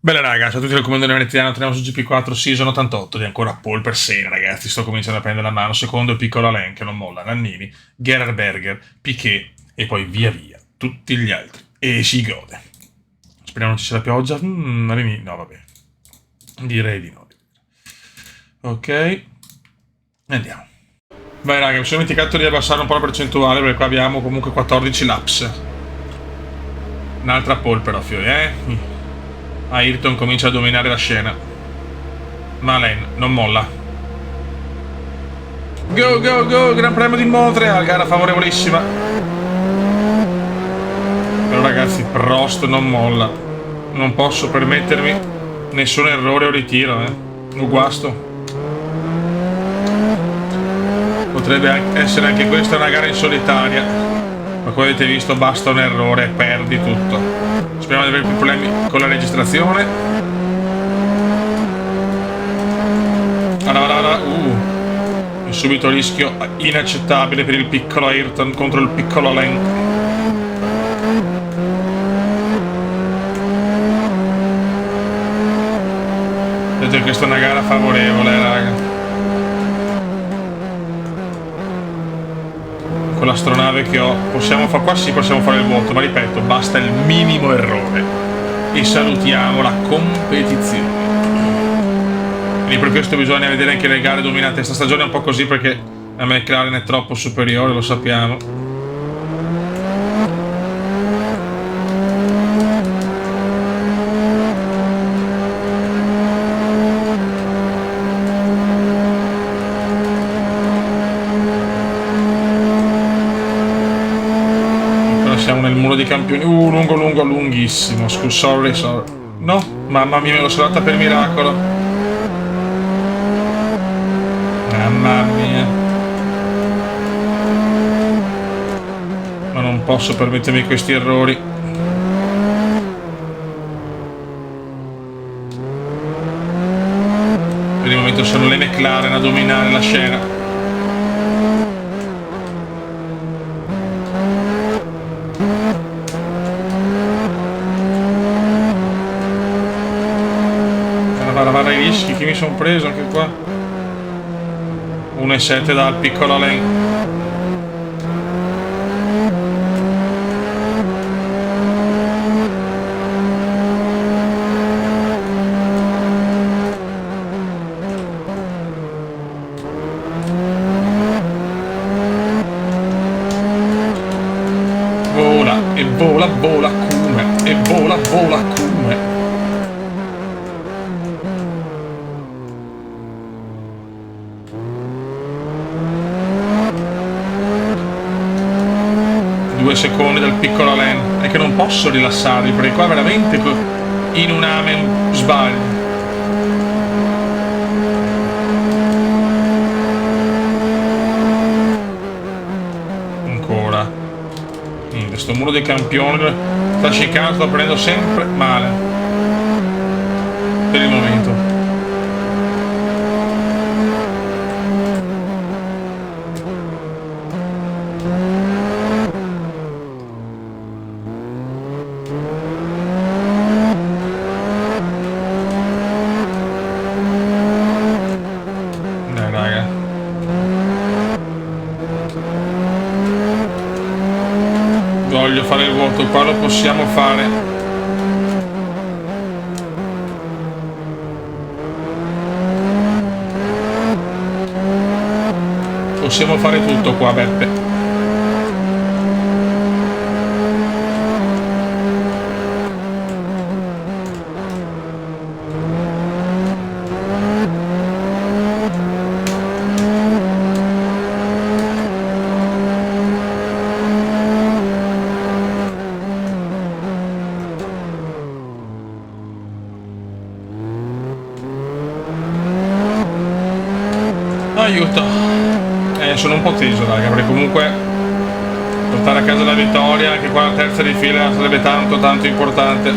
Bene raga, ciao a tutti dal comando veneziano, torniamo su GP4 Season 88 di ancora pole per Senna ragazzi, sto cominciando a prendere la mano, secondo il piccolo Alain che non molla, Nannini, Gerhard Berger, Piquet e poi via via tutti gli altri e si gode. Speriamo non ci sia la pioggia, no vabbè, direi di no. Ok, andiamo. Beh raga, mi sono dimenticato di abbassare un po' la percentuale perché qua abbiamo comunque 14 laps. Un'altra pole però fiori, Ayrton comincia a dominare la scena. Ma Alain non molla. Go, go, go! Gran premio di Montreal, gara favorevolissima. Però ragazzi, Prost non molla. Non posso permettermi nessun errore o ritiro, Un guasto. Potrebbe essere anche questa una gara in solitaria. Ma come avete visto basta un errore e perdi tutto. Speriamo di avere più problemi con la registrazione. E subito rischio inaccettabile per il piccolo Ayrton contro il piccolo Alain. Vedete che questa è una gara favorevole, raga. Con l'astronave che ho possiamo fare, qua sì possiamo fare il vuoto, ma ripeto, basta il minimo errore e salutiamo la competizione. Quindi per questo bisogna vedere anche le gare dominate. Questa stagione è un po' così perché la McLaren è troppo superiore, lo sappiamo. Siamo nel muro dei campioni. Lunghissimo. Sorry. No, mamma mia, me l'ho salvata per miracolo. Mamma mia. Ma non posso permettermi questi errori. Per il momento sono le McLaren a dominare la scena. Guarda i rischi che mi sono preso anche qua. 1,7 dal piccolo Alain. Vola come e vola come. Due secondi dal piccolo Alain. È che non posso rilassarli perché qua veramente in un amen sbaglio. Ancora niente, sto muro dei campioni sta chicane, sto prendendo sempre male per il momento. Voglio fare il vuoto, qua lo possiamo fare. Possiamo fare tutto qua, Beppe. Aiuto. Sono un po' teso raga, perché comunque portare a casa la vittoria anche qua la terza di fila sarebbe tanto importante.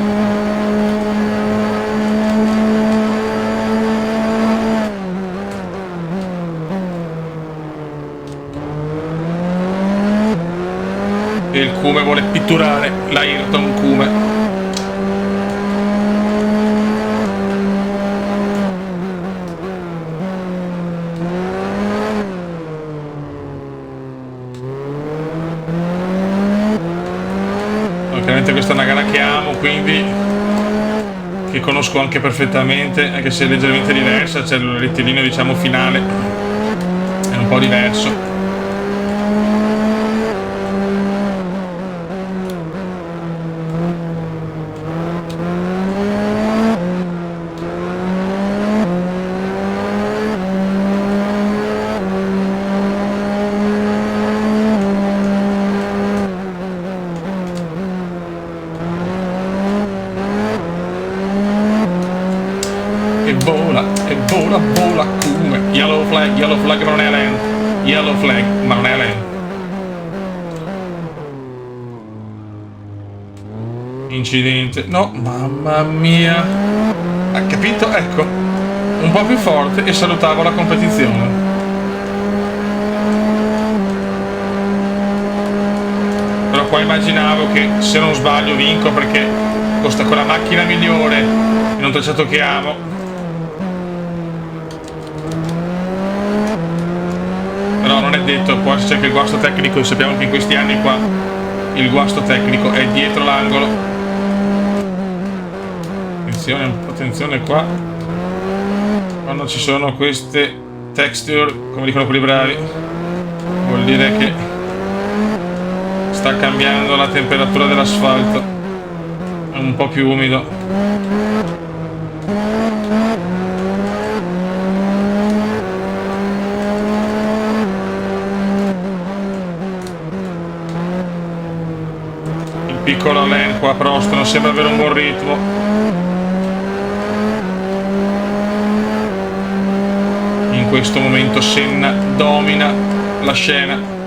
E il Cume vuole pitturare l'Ayrton Cume. questa è una gara che amo, quindi che conosco anche perfettamente, anche se è leggermente diversa, c'è il rettilineo diciamo finale, è un po' diverso. E vola, vola come. Yellow flag ma non è land. Yellow flag ma non è land. Incidente. No, mamma mia. Ha capito? Ecco. Un po' più forte e salutavo la competizione. Però poi immaginavo che se non sbaglio vinco perché costa con la macchina migliore in un tracciato che amo. Però non è detto, può esserci anche il guasto tecnico, e sappiamo che in questi anni qua il guasto tecnico è dietro l'angolo. Attenzione qua, quando ci sono queste texture, come dicono quelli bravi, vuol dire che sta cambiando la temperatura dell'asfalto, è un po' più umido. Piccolo Len qua, Prost non sembra avere un buon ritmo. In questo momento Senna domina la scena.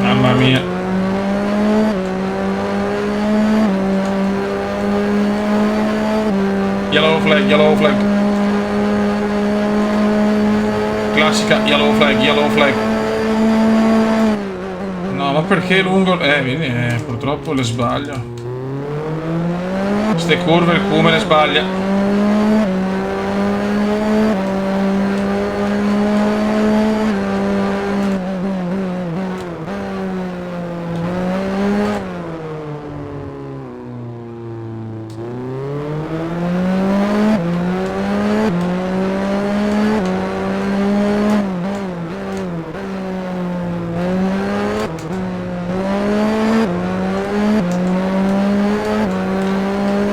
Mamma mia. Yellow flag. Classica yellow flag. No, ma perché lungo? Vedi, purtroppo le sbaglio. Ste curve il Cume le sbaglia.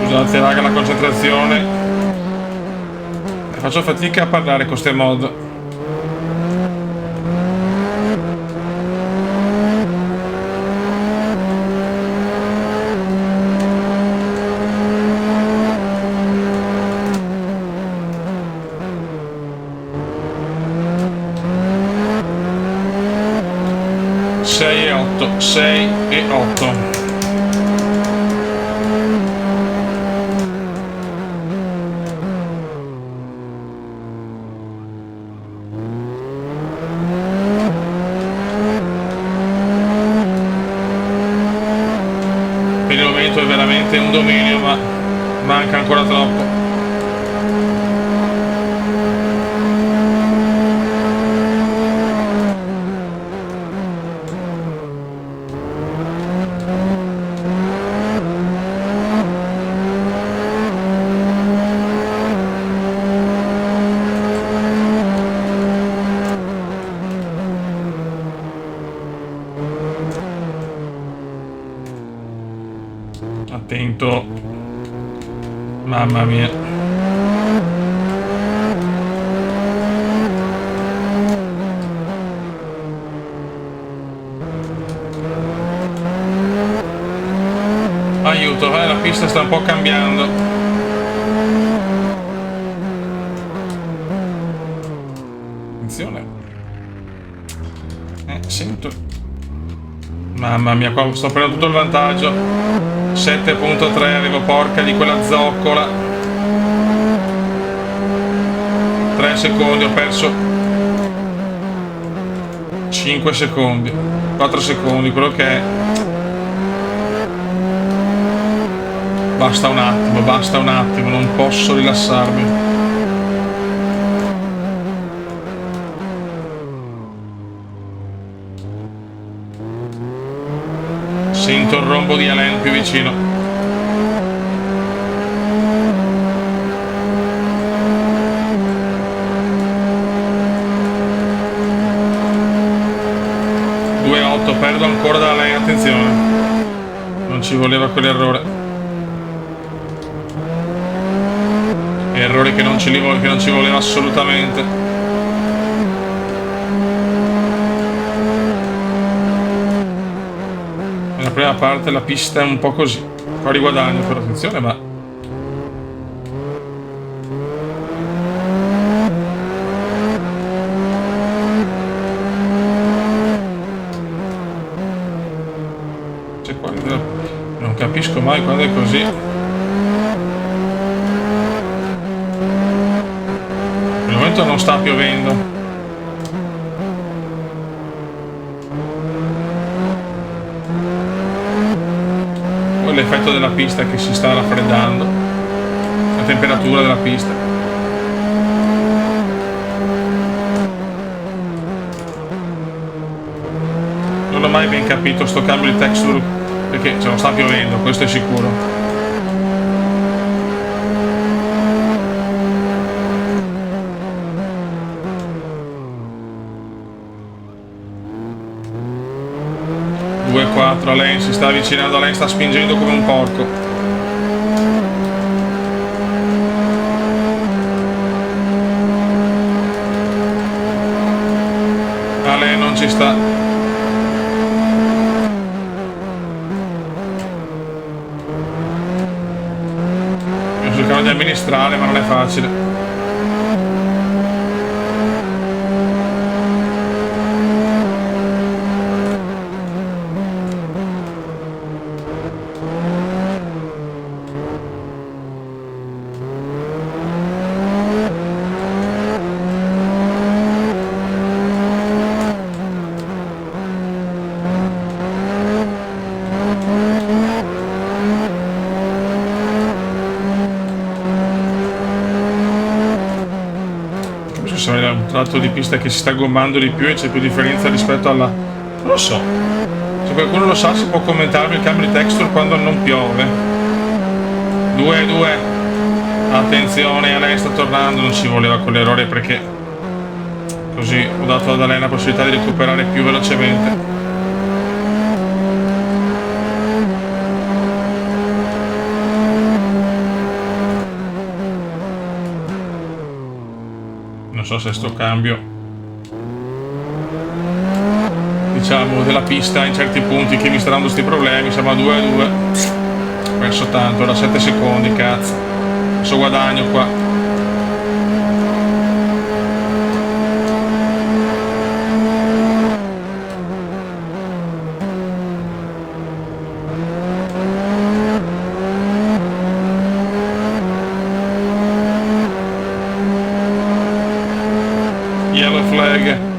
Scusate raga, la concentrazione, faccio fatica a parlare con ste mod. Sei e 8. Per il momento è veramente un dominio, ma manca ancora troppo. Attento, mamma mia. Aiuto, la pista sta un po' cambiando. Attenzione. Sento. Mamma mia, qua sto prendendo tutto il vantaggio. 7.3, avevo porca di quella zoccola. 3 secondi ho perso. 5 secondi, 4 secondi, quello che è. Basta un attimo, non posso rilassarmi. Sento il rombo di Alain più vicino. Perdo ancora da Alain, attenzione. Non ci voleva quell'errore. Errore che non ci voleva assolutamente. Nella prima parte la pista è un po' così. Qua riguadagno per attenzione, ma non capisco mai quando è così. Al momento non sta piovendo. Poi l'effetto della pista che si sta raffreddando, la temperatura della pista. Non ho mai ben capito sto cambio di texture, perché non sta piovendo, questo è sicuro. Alain si sta avvicinando, Alain sta spingendo come un porco. Alain non ci sta. Cercano di amministrare, ma non è facile. È un tratto di pista che si sta gommando di più e c'è più differenza rispetto alla... non lo so, se qualcuno lo sa si può commentarmi il cambio di texture quando non piove. 2-2, attenzione, Alain sta tornando, non ci voleva quell'errore perché così ho dato ad Alain la possibilità di recuperare più velocemente. Non so se sto cambio, diciamo, della pista in certi punti che mi sta dando sti problemi. Siamo a 2-2, ho perso tanto, ora 7 secondi, cazzo, adesso guadagno qua.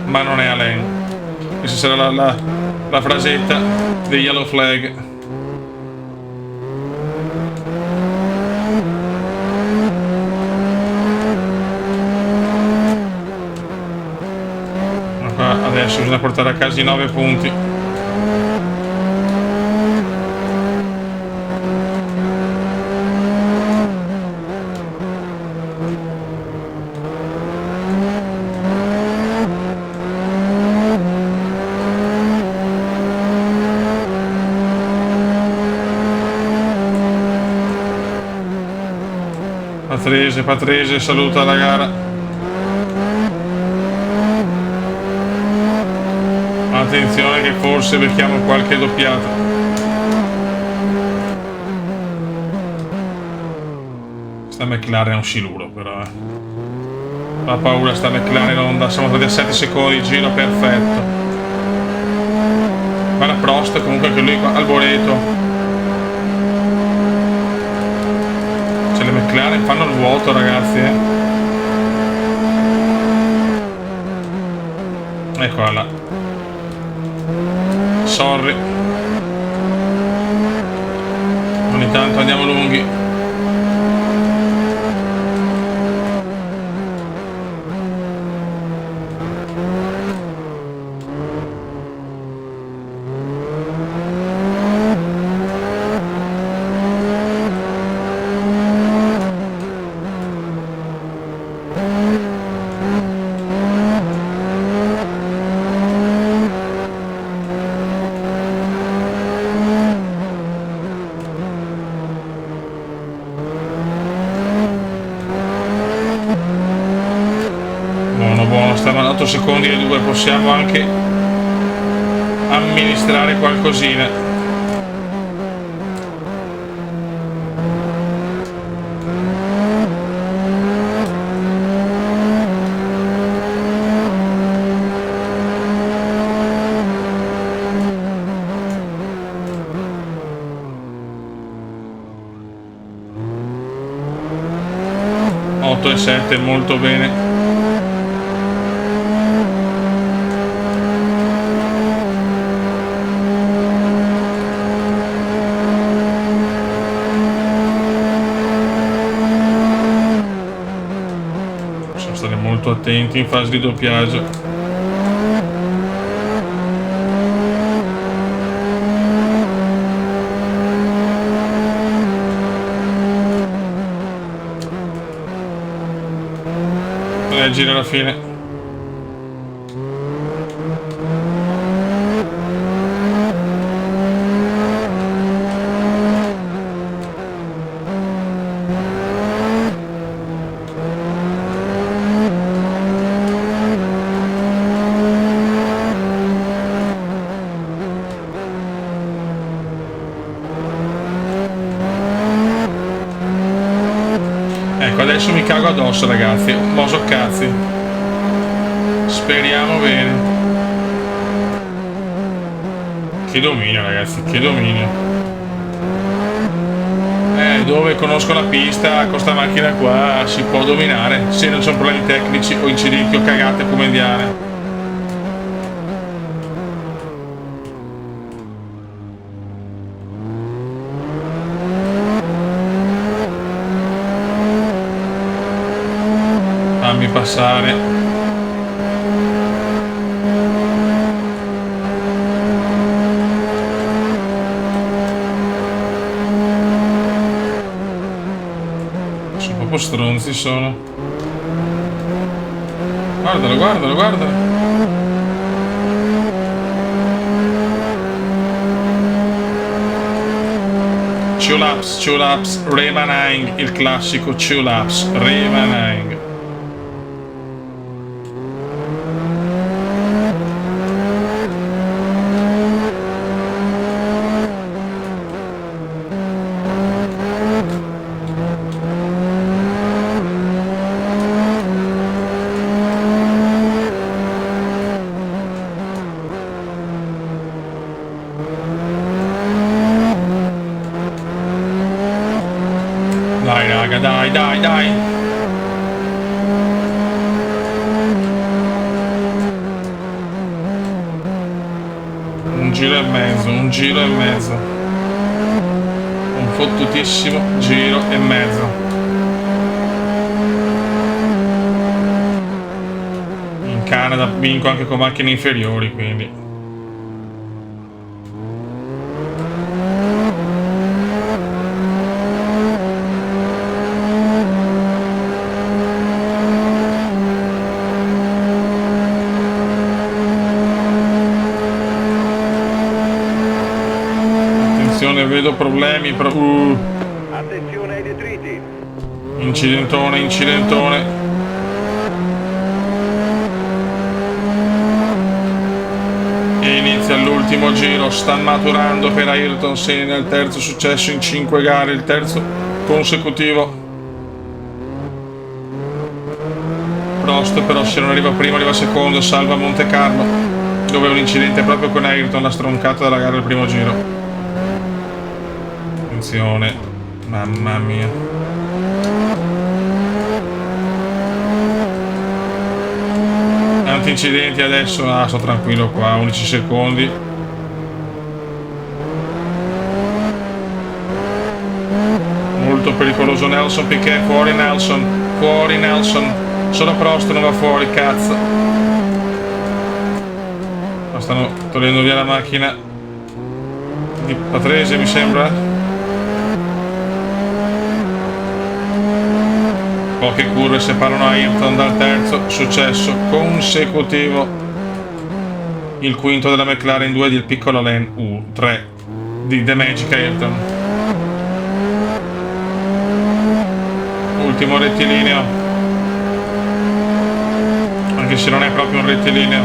Ma non è Alain. Questa sarà la frasetta dei yellow flag. Ma qua adesso bisogna portare a casa i 9 punti. Patrese saluta la gara. Attenzione che forse becchiamo qualche doppiata. Sta McLaren è un siluro però fa paura sta McLaren in onda. Siamo stati a 7 secondi, giro perfetto. Ma la Prost comunque anche lui qua, Alboreto. Le McLaren fanno il vuoto, ragazzi, Eccola là. sorry. Ogni tanto andiamo lunghi. Buono, stavano a 8 secondi e 2, possiamo anche amministrare qualcosina. Otto e 7, molto bene. Molto attenti in fase di doppiaggio. Gira alla fine. Ecco, adesso mi cago addosso, ragazzi. Un moso cazzi. Speriamo bene. Che dominio, ragazzi, che dominio. Dove conosco la pista con sta macchina qua si può dominare. Se non sono problemi tecnici o incidenti o cagate come indiane. Fammi passare. Sono proprio stronzi, sono. Guardalo, guardalo, guardalo. Two laps, Remanang, il classico two laps, Remanang. Dai raga, dai, dai, dai. Un giro e mezzo, un giro e mezzo. Un fottutissimo giro e mezzo. In Canada vinco anche con macchine inferiori, quindi. Vedo problemi, attenzione ai detriti. Incidentone, incidentone. E inizia l'ultimo giro, sta maturando per Ayrton Senna, il terzo successo in 5 gare, il terzo consecutivo. Prost però se non arriva primo arriva secondo, salva Monte Carlo, dove un incidente proprio con Ayrton, l'ha stroncato dalla gara del primo giro. Attenzione, mamma mia. Tanti incidenti adesso, sto tranquillo qua, 11 secondi. molto pericoloso Nelson Piquet, fuori Nelson, solo Prost non va fuori, cazzo. Ma stanno togliendo via la macchina di Patrese, mi sembra. Poche curve separano Ayrton dal terzo successo consecutivo, il quinto della McLaren, 2 del piccolo Alain, 3 di The Magic Ayrton. Ultimo rettilineo, anche se non è proprio un rettilineo.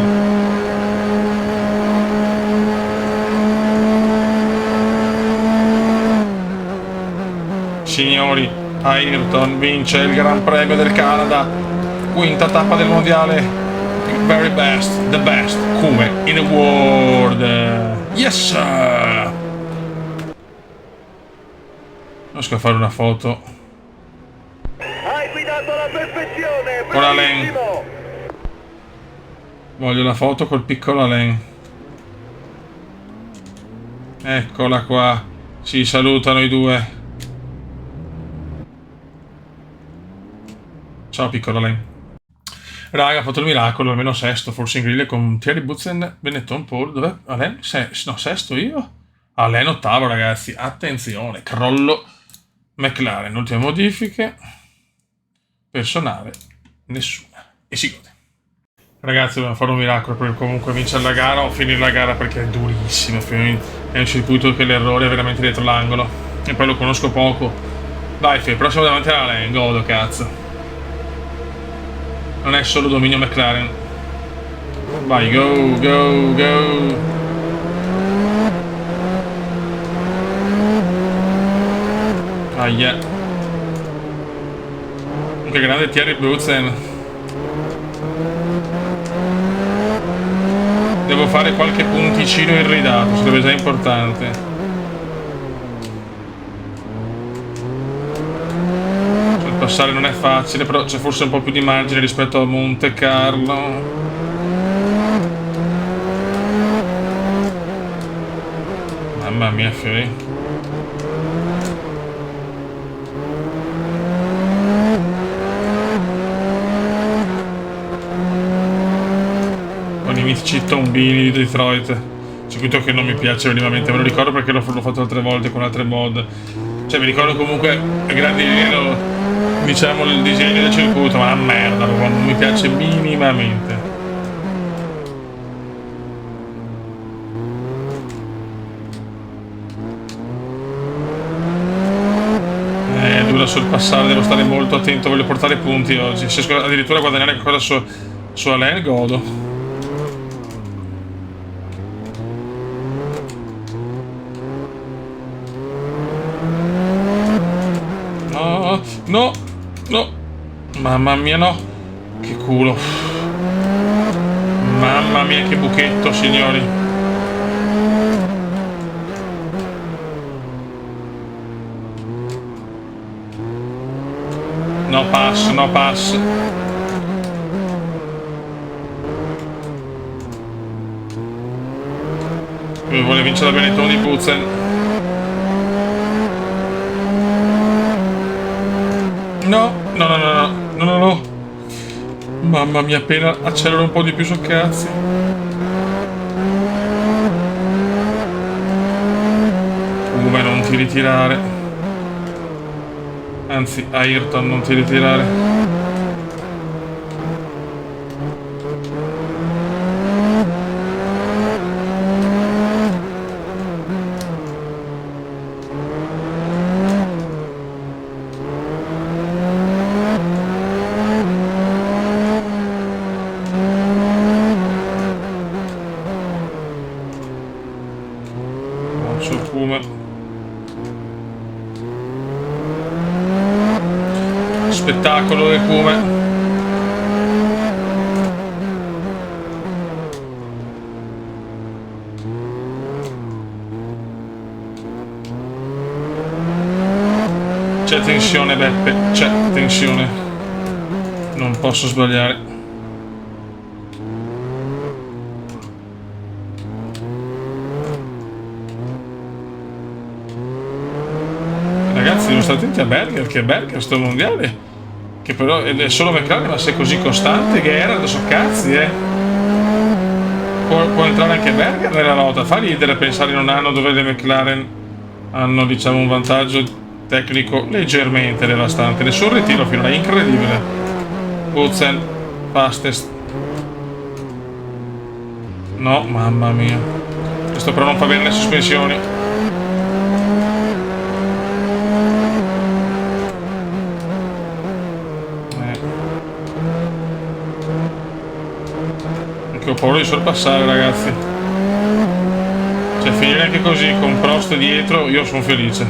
Signori, Ayrton vince il Gran Premio del Canada, quinta tappa del mondiale. Very best, the best, come in the world. Yes sir. Riesco a fare una foto Hai guidato alla perfezione! con Alain. Bravissimo! Voglio la foto col piccolo Alain. Eccola qua. Si salutano i due. Ciao piccolo Alain. Raga, ha fatto il miracolo, almeno sesto, forse in griglia con Thierry Butzen, Benetton, Paul, dov'è? Alain? No, sesto io? Alain ottavo, ragazzi, attenzione, crollo McLaren, ultime modifiche, personale, nessuna, e si gode. Ragazzi, dobbiamo fare un miracolo per comunque vincere la gara o finire la gara, perché è durissimo, è un circuito che l'errore è veramente dietro l'angolo, e poi lo conosco poco. Dai, però siamo davanti alla Alain, godo, cazzo. Non è solo dominio McLaren. Vai, go, go, go. Aia. Che grande Thierry Butzen. Devo fare qualche punticino irridato, sarebbe già importante. Passare non è facile, però c'è forse un po' più di margine rispetto a Monte Carlo. Mamma mia, fiori. Con i mitici tombini di Detroit. Circuito che non mi piace minimamente, me lo ricordo perché l'ho fatto altre volte con altre mod. Cioè mi ricordo comunque a grandi linee diciamo il disegno del circuito, ma una merda, non mi piace minimamente. È dura sorpassare, devo stare molto attento, voglio portare punti oggi. Se riesco addirittura a guadagnare qualcosa su Alain, godo. No, no, mamma mia, no, che culo, mamma mia, che buchetto, signori. No pass, no pass. Lui vuole vincere la Benetton di Butzen. No, no, no, no, no, no, no, no. Mamma mia, appena accelero un po' di più so cazzi. Ma non ti ritirare. Anzi, Ayrton, non ti ritirare. Spettacolo del Cume. C'è tensione, Beppe, c'è tensione. Non posso sbagliare. Ragazzi, devo stare attenti a Berger, che Berger sto mondiale, che però è solo McLaren, ma se è così costante, Gerhard, so cazzi, può entrare anche Berger nella lotta, fa ridere pensare in un anno dove le McLaren hanno, diciamo, un vantaggio tecnico leggermente devastante. Nessun ritiro finora, incredibile. Butzen, fastest. No, mamma mia. Questo però non fa bene le sospensioni. Anche ho paura di sorpassare, ragazzi. Cioè, finire anche così con Prost dietro, io sono felice.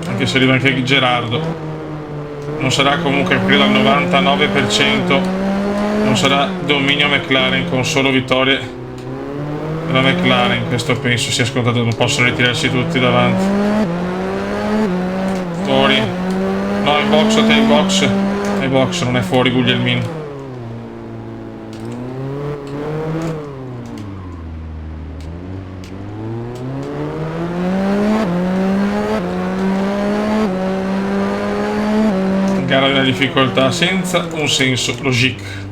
Anche se arriva anche Gerardo. Non sarà comunque, credo al 99%, non sarà dominio McLaren con solo vittorie della McLaren. Questo penso sia scontato, non possono ritirarsi tutti davanti. Fuori. No, in box, a te in box. In box, non è fuori Guglielmin. Gara della difficoltà senza un senso logique.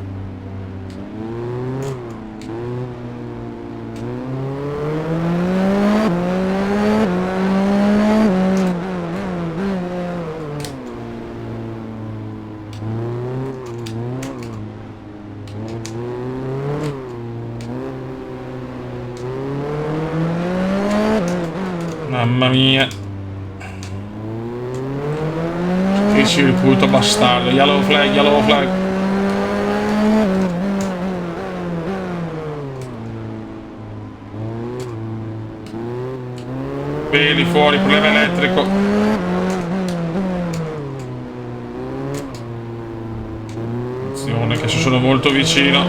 Mamma mia. Che circuito bastardo. Yellow flag, yellow flag. Peli fuori, problema elettrico. Attenzione che ci sono molto vicino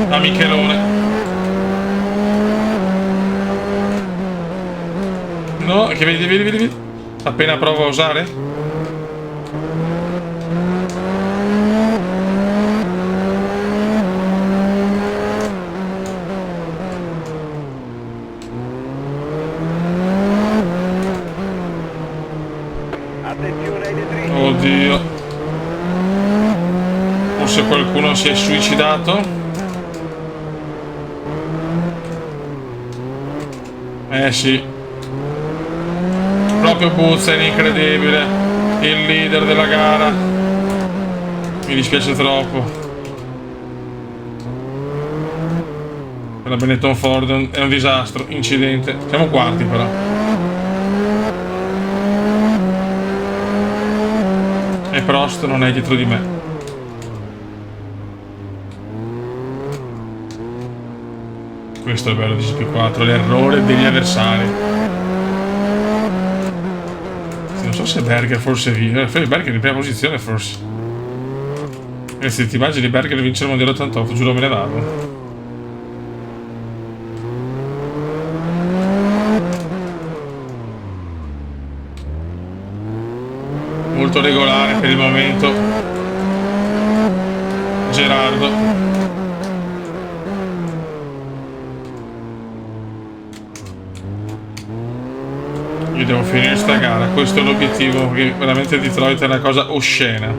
a Michelone. No, che vedi. Appena provo a usare. Attenzione ai detriti. Oddio. Forse qualcuno si è suicidato. Sì. Proprio Butzen, incredibile, il leader della gara. Mi dispiace troppo per la Benetton Ford, è un disastro, incidente. Siamo quarti però. E Prost non è dietro di me. Questo è bello di GP4, l'errore degli avversari. Non so se Berger forse Berger in prima posizione forse. E se ti immagini Berger vincere il mondiale 88, giuro me ne vado. Molto regolare per il momento Gerardo. Io devo finire sta gara, questo è l'obiettivo, perché veramente Detroit è una cosa oscena.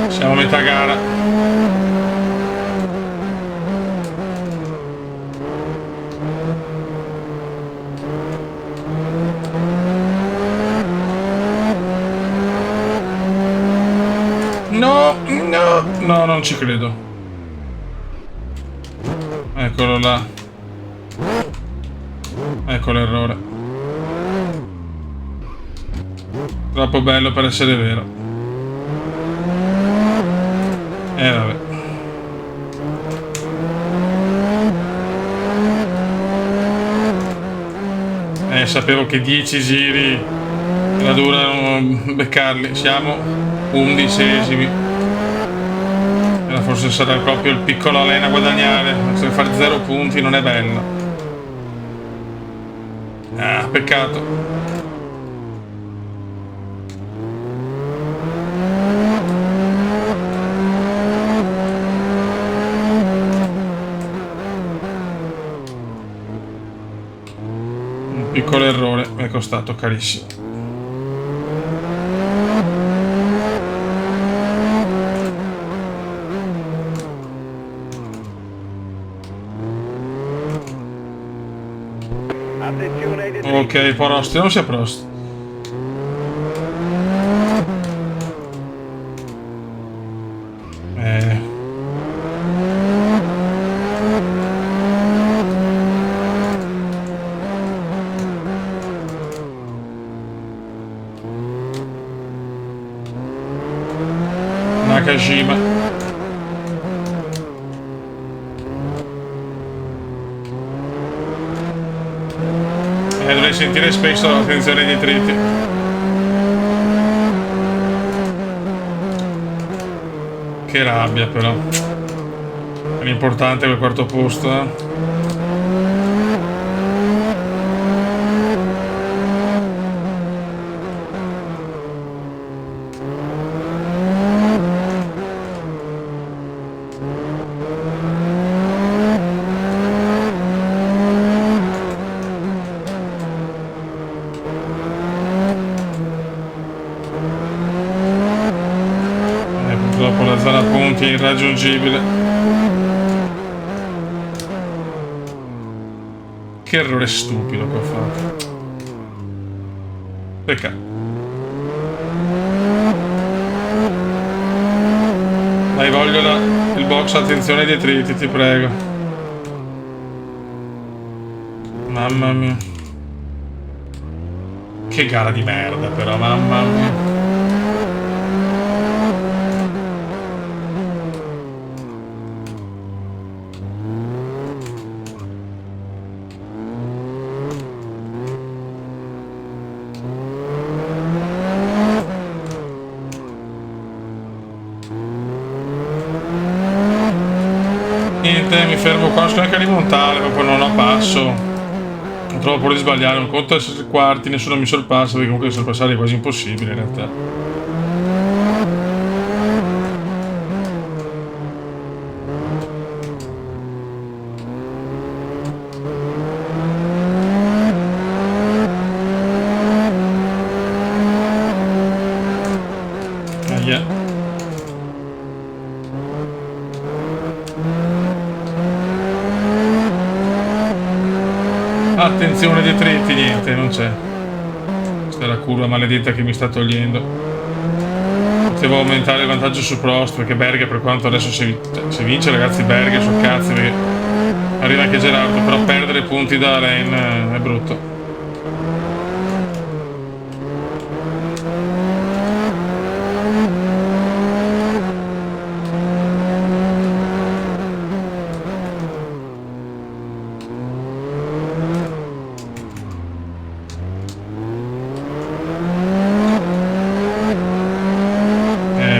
Siamo a metà gara. No, non ci credo. Eccolo là. Ecco l'errore. Troppo bello per essere vero. Vabbè. Sapevo che 10 giri la durano beccarli. Siamo 11esimi. Forse sarà proprio il piccolo Alena a guadagnare. Se fare 0 punti non è bello. Peccato. piccolo errore mi è costato carissimo. Attenzione ai detriti. Ok, Prost, non sia Prost. Nakajima. Dovrei sentire spesso l'attenzione ai detriti. Che rabbia però. È importante quel quarto posto, eh. Purtroppo la zona punti è irraggiungibile. Che errore stupido che ho fatto. Peccato. Dai, voglio il box, attenzione ai detriti, ti prego. Mamma mia. Che gara di merda però, mamma mia. Niente, mi fermo qua, sto anche a rimontare, ma poi non ho passo. Trovo paura di sbagliare, un conto essere quarti, nessuno mi sorpassa, perché comunque sorpassare è quasi impossibile in realtà. Attenzione detriti, niente, non c'è. Questa è la curva maledetta che mi sta togliendo. Potevo aumentare il vantaggio su Prost, perché Berger, per quanto adesso si vince, ragazzi, Berger su cazzi, perché arriva anche Gerardo, però perdere punti da lane è brutto.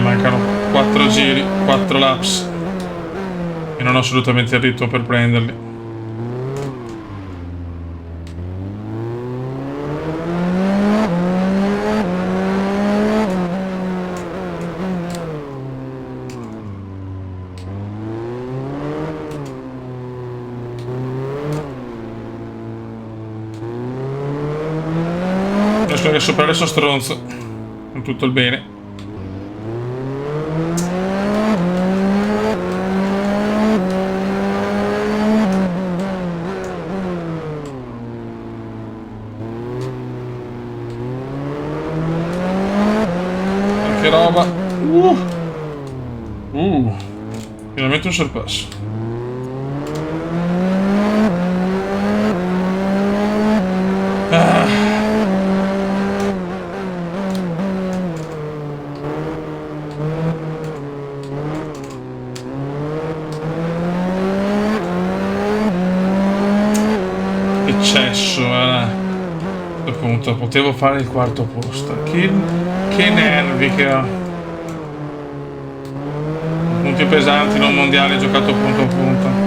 Mancano 4 giri, 4 laps e non ho assolutamente il ritmo per prenderli. Riesco anche a superare sto stronzo con tutto il bene. Che roba. Finalmente un sorpasso. Eccesso, appunto, potevo fare il quarto posto. Che nervi che ho. Punti pesanti, non mondiale, giocato punto a punto.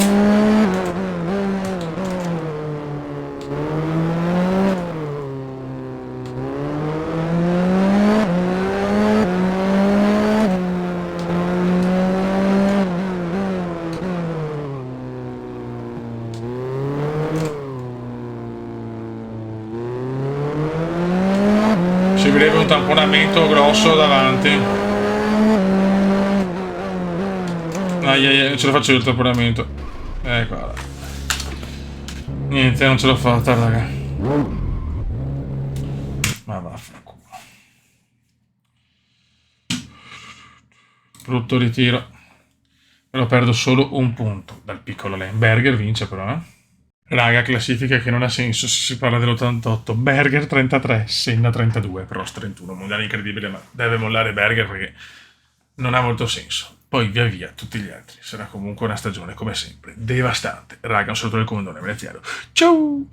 tamponamento grosso davanti. Non ce la faccio io il tamponamento. Qua. Niente, non ce l'ho fatta, raga. Ma vaffanculo. Brutto ritiro. Però perdo solo un punto dal piccolo Lane. Berger vince però, eh. Raga, classifica che non ha senso se si parla dell'88. Berger 33, Senna 32, Prost 31. Mondiale incredibile, ma deve mollare Berger perché non ha molto senso. Poi via via tutti gli altri. Sarà comunque una stagione, come sempre, devastante. Raga, un saluto del comandone, Veneziano. Ciao!